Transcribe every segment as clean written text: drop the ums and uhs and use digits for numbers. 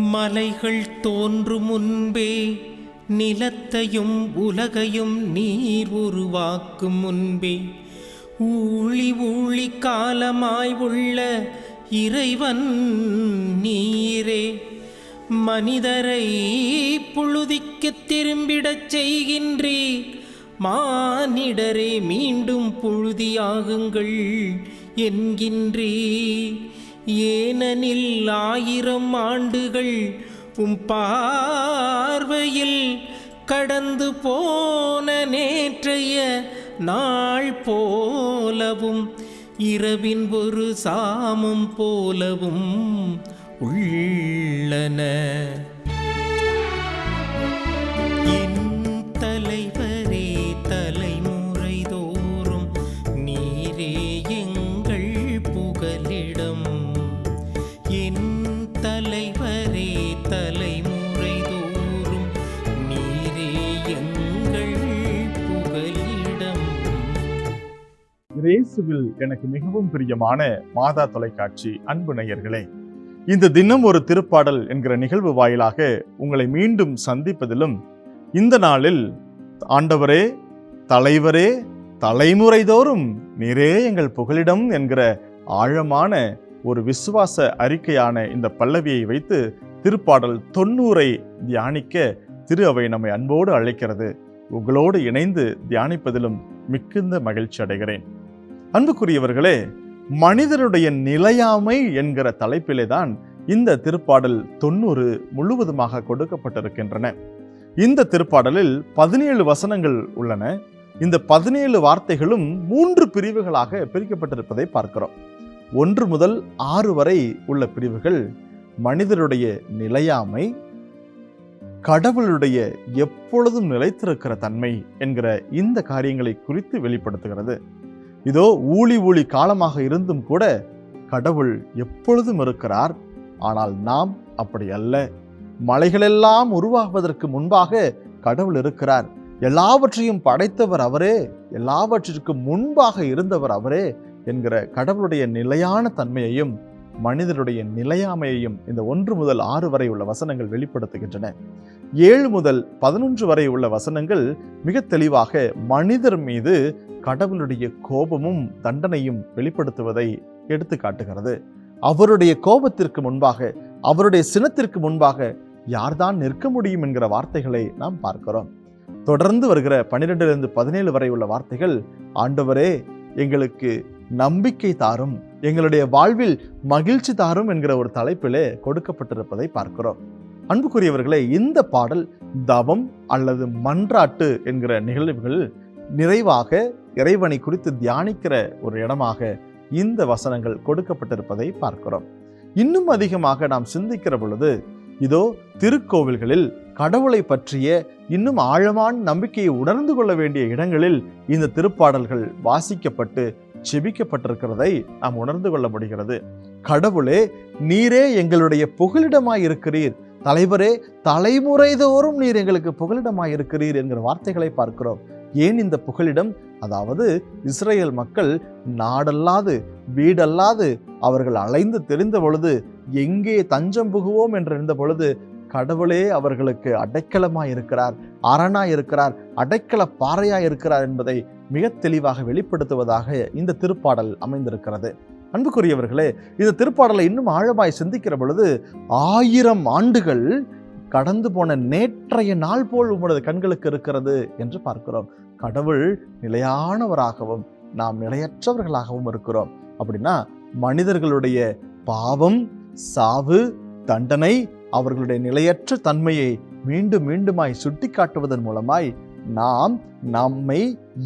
மலைகள் தோன்றும் முன்பே நிலத்தையும் உலகையும் நீர் உருவாக்கும் முன்பே ஊழி ஊழி காலமாய் உள்ள இறைவன் நீரே. மனிதரை புழுதிக்கு திரும்பிடச் செய்கின்றீர். மானிடரே மீண்டும் புழுதியாகுங்கள் என்கின்றீர். ஏனெனில் 1000 ஆண்டுகள் பார்வையில் கடந்து போன நேற்றைய நாள் போலவும் இரவின் ஒரு சாமம் போலவும் உள்ளன. என் தலைவரே தலைமுறை தோறும் நீரே எங்கள் புகலிடம். என் தலைவரே தலைமுறை தோறும் நீரே எங்கள் புகலிடம். இயேசுவில் எனக்கு மிகவும் பிரியமான மாதா தொலைக்காட்சி அன்பு நேயர்களே, இந்த தினம் ஒரு திருப்பாடல் என்கிற நிகழ்வு வாயிலாக உங்களை மீண்டும் சந்திப்பதிலும், இந்த நாளில் ஆண்டவரே தலைவரே தலைமுறை தோறும் நீரே எங்கள் புகலிடம் என்கிற ஆழமான ஒரு விசுவாச அறிக்கையான இந்த பல்லவியை வைத்து திருப்பாடல் 90 தியானிக்க திரு அவை நம்மை அன்போடு அழைக்கிறது. உங்களோடு இணைந்து தியானிப்பதிலும் மிகுந்த மகிழ்ச்சி அடைகிறேன். அன்புக்குரியவர்களே, மனிதனுடைய நிலையாமை என்கிற தலைப்பிலே தான் இந்த திருப்பாடல் 90 முழுவதுமாக கொடுக்கப்பட்டிருக்கின்றன. இந்த திருப்பாடலில் 17 வசனங்கள் உள்ளன. இந்த 17 வார்த்தைகளும் 3 பிரிவுகளாக பிரிக்கப்பட்டிருப்பதை பார்க்கிறோம். 1 முதல் 6 வரை உள்ள பிரிவுகள் மனிதருடைய நிலையாமை, கடவுளுடைய எப்பொழுதும் நிலைத்திருக்கிற தன்மை என்கிற இந்த காரியங்களை குறித்து வெளிப்படுத்துகிறது. இதோ ஊழி ஊழி காலமாக இருந்தும் கூட கடவுள் எப்பொழுதும் இருக்கிறார். ஆனால் நாம் அப்படி அல்ல. மலைகளெல்லாம் உருவாகுவதற்கு முன்பாக கடவுள் இருக்கிறார். எல்லாவற்றையும் படைத்தவர் அவரே, எல்லாவற்றிற்கும் முன்பாக இருந்தவர் அவரே என்கிற கடவுளுடைய நிலையான தன்மையையும் மனிதனுடைய நிலையாமையையும் இந்த 1 முதல் 6 வரை உள்ள வசனங்கள் வெளிப்படுத்துகின்றன. 7 முதல் 11 வரை உள்ள வசனங்கள் மிக தெளிவாக மனிதர் மீது கடவுளுடைய கோபமும் தண்டனையும் வெளிப்படுத்துவதை எடுத்து காட்டுகிறது. அவருடைய கோபத்திற்கு முன்பாக, அவருடைய சினத்திற்கு முன்பாக யார்தான் நிற்க முடியும் என்கிற வார்த்தைகளை நாம் பார்க்கிறோம். தொடர்ந்து வருகிற 12 17 வரை உள்ள வார்த்தைகள், ஆண்டவரே எங்களுக்கு நம்பிக்கை தாரும், எங்களுடைய வாழ்வில் மகிழ்ச்சி தாரும் என்கிற ஒரு தலைப்பிலே கொடுக்கப்பட்டிருப்பதை பார்க்கிறோம். அன்புக்குரியவர்களே, இந்த பாடல் தவம் அல்லது மன்றாட்டு என்கிற நிகழ்வுகள் நிறைவாக இறைவனை குறித்து தியானிக்கிற ஒரு இடமாக இந்த வசனங்கள் கொடுக்கப்பட்டிருப்பதை பார்க்கிறோம். இன்னும் அதிகமாக நாம் சிந்திக்கிற பொழுது, இதோ திருக்கோவில்களில் கடவுளை பற்றிய இன்னும் ஆழமான நம்பிக்கையை உணர்ந்து கொள்ள வேண்டிய இடங்களில் இந்த திருப்பாடல்கள் வாசிக்கப்பட்டு செபிக்கப்பட்டிருக்கிறதை நாம் உணர்ந்து கொள்ள முடிகிறது. கடவுளே நீரே எங்களுடைய புகலிடமாய் இருக்கிறீர், தலைவரே தலைமுறை தோறும் நீர் எங்களுக்கு புகலிடமாய் இருக்கிறீர் என்கிற வார்த்தைகளை பார்க்கிறோம். ஏன் இந்த புகலிடம்? அதாவது இஸ்ரேல் மக்கள் நாடல்லாது வீடல்லாது அவர்கள் அலைந்து தெரிந்த பொழுது, எங்கே தஞ்சம் புகுவோம் என்று இருந்த பொழுது கடவுளே அவர்களுக்கு அடைக்கலமாய் இருக்கிறார், அரணாய் இருக்கிறார், அடைக்கல பாறையாய் இருக்கிறார் என்பதை மிக தெளிவாக வெளிப்படுத்துவதாக இந்த திருப்பாடல் அமைந்திருக்கிறது. அன்புக்குரியவர்களே, இந்த திருப்பாடலை இன்னும் ஆழமாய் சிந்திக்கிற பொழுது 1000 ஆண்டுகள் கடந்து போன நேற்றைய நாள் போல் உமது கண்களுக்கு இருக்கிறது என்று பார்க்கிறோம். கடவுள் நிலையானவராகவும் நாம் நிலையற்றவர்களாகவும் இருக்கிறோம். அப்படின்னா மனிதர்களுடைய பாவம், சாவு, தண்டனை, அவர்களுடைய நிலையற்ற தன்மையை மீண்டும் மீண்டுமாய் சுட்டி காட்டுவதன் மூலமாய் நாம் நம்மை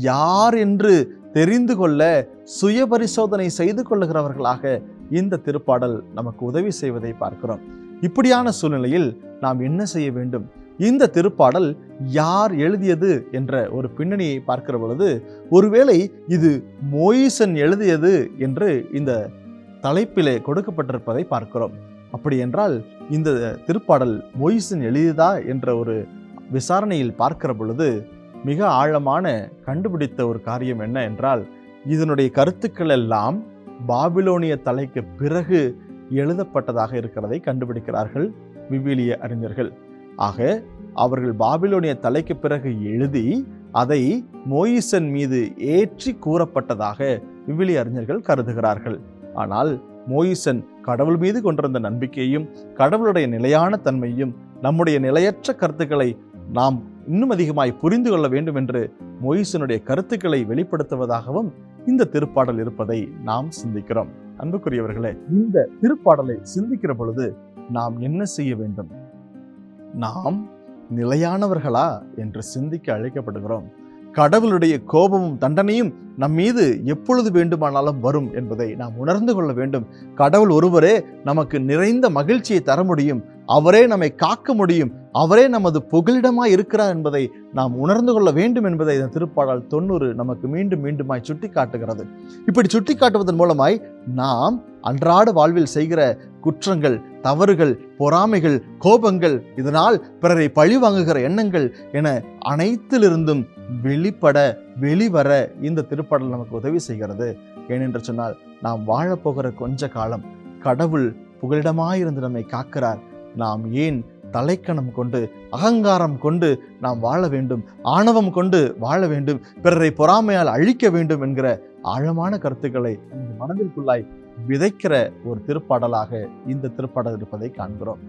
யார் என்று தெரிந்து கொள்ள சுய பரிசோதனை செய்து கொள்ளுகிறவர்களாக இந்த திருப்பாடல் நமக்கு உதவி செய்வதை பார்க்கிறோம். இப்படியான சூழ்நிலையில் நாம் என்ன செய்ய வேண்டும்? இந்த திருப்பாடல் யார் எழுதியது என்ற ஒரு பின்னணியை பார்க்கிற பொழுது, ஒருவேளை இது மோயிசன் எழுதியது என்று இந்த தலைப்பிலே கொடுக்கப்பட்டிருப்பதை பார்க்கிறோம். அப்படி என்றால் இந்த திருப்பாடல் மோயிசன் எழுதியதா என்ற ஒரு விசாரணையில் பார்க்கிற பொழுது மிக ஆழமான கண்டுபிடித்த ஒரு காரியம் என்ன என்றால், இதனுடைய கருத்துக்கள் எல்லாம் பாபிலோனிய தலைக்கு பிறகு எழுதப்பட்டதாக இருக்கிறதை கண்டுபிடிக்கிறார்கள். விவிலிய அறிஞர்கள். ஆக அவர்கள் பாபிலோனிய தலைக்கு பிறகு எழுதி அதை மோயிசன் மீது ஏற்றி கூறப்பட்டதாக விவிலிய அறிஞர்கள் கருதுகிறார்கள். ஆனால் மோயிசன் கடவுள் மீது கொண்டிருந்த நம்பிக்கையும் கடவுளுடைய நிலையான தன்மையும் நம்முடைய நிலையற்ற கருத்துக்களை நாம் இன்னும் அதிகமாய் புரிந்து கொள்ள வேண்டும் என்று மோயிசனுடைய கருத்துக்களை வெளிப்படுத்துவதாகவும் இந்த திருப்பாடல் இருப்பதை நாம் சிந்திக்கிறோம். அன்புக்குரியவர்களே, இந்த திருப்பாடலை சிந்திக்கிற பொழுது நாம் என்ன செய்ய வேண்டும்? நாம் நிலையானவர்களா என்று சிந்திக்க அழைக்கப்படுகிறோம். கடவுளுடைய கோபமும் தண்டனையும் நம் மீது எப்பொழுது வேண்டுமானாலும் வரும் என்பதை நாம் உணர்ந்து கொள்ள வேண்டும். கடவுள் ஒருவரே நமக்கு நிறைந்த மகிழ்ச்சியை தர முடியும், அவரே நம்மை காக்க முடியும், அவரே நமது புகலிடமாய் இருக்கிறார் என்பதை நாம் உணர்ந்து கொள்ள வேண்டும் என்பதை இந்த திருப்பாடல் 90 நமக்கு மீண்டும் மீண்டுமாய் சுட்டி காட்டுகிறது. இப்படி சுட்டி காட்டுவதன் மூலமாய் நாம் அன்றாட வாழ்வில் செய்கிற குற்றங்கள், தவறுகள், பொறாமைகள், கோபங்கள், இதனால் பிறரை பழி வாங்குகிற எண்ணங்கள் என அனைத்திலிருந்தும் வெளிவர இந்த திருப்பாடல் நமக்கு உதவி செய்கிறது. ஏனென்று சொன்னால், நாம் வாழப்போகிற கொஞ்ச காலம் கடவுள் புகலிடமாயிருந்து நம்மை காக்கிறார். நாம் ஏன் தலைக்கணம் கொண்டு அகங்காரம் கொண்டு நாம் வாழ வேண்டும், ஆணவம் கொண்டு வாழ வேண்டும், பிறரை பொறாமையால் அழிக்க வேண்டும் என்கிற ஆழமான கருத்துக்களை இந்த மனதிற்குள்ளாய் விதைக்கிற ஒரு திருப்பாடலாக இந்த திருப்பாடல் இருப்பதை காண்கிறோம்.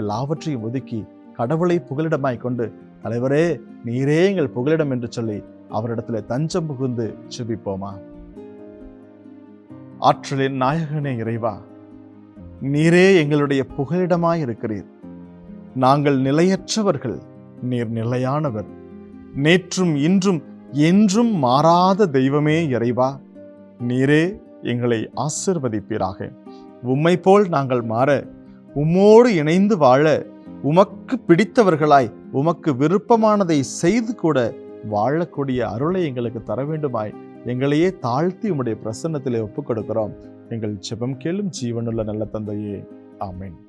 எல்லாவற்றையும் ஒதுக்கி கடவுளை புகலிடமாய் கொண்டு, தலைவரே நீரே எங்கள் புகலிடம் என்று சொல்லி அவரிடத்துல தஞ்சம் புகுந்து ஜெபிப்போமா? ஆற்றலின் நாயகனே இறைவா, நீரே எங்களுடைய புகலிடமாய் இருக்கிறீர். நாங்கள் நிலையற்றவர்கள், நீர் நிலையானவர். நேற்றும் இன்றும் என்றும் மாறாத தெய்வமே இறைவா, நீரே எங்களை ஆசீர்வதிப்பீராக. உம்மை போல் நாங்கள் மாற, உம்மோடு இணைந்து வாழ, உமக்கு பிடித்தவர்களாய் உமக்கு விருப்பமானதை செய்து கூட வாழக்கூடிய அருளை எங்களுக்கு தர வேண்டுமாய் எங்களையே தாழ்த்தி உம்முடைய பிரசன்னத்திலே ஒப்புக் கொடுக்கிறோம். எங்கள் ஜெபம் கேளும் ஜீவனுள்ள நல்ல தந்தையே, ஆமென்.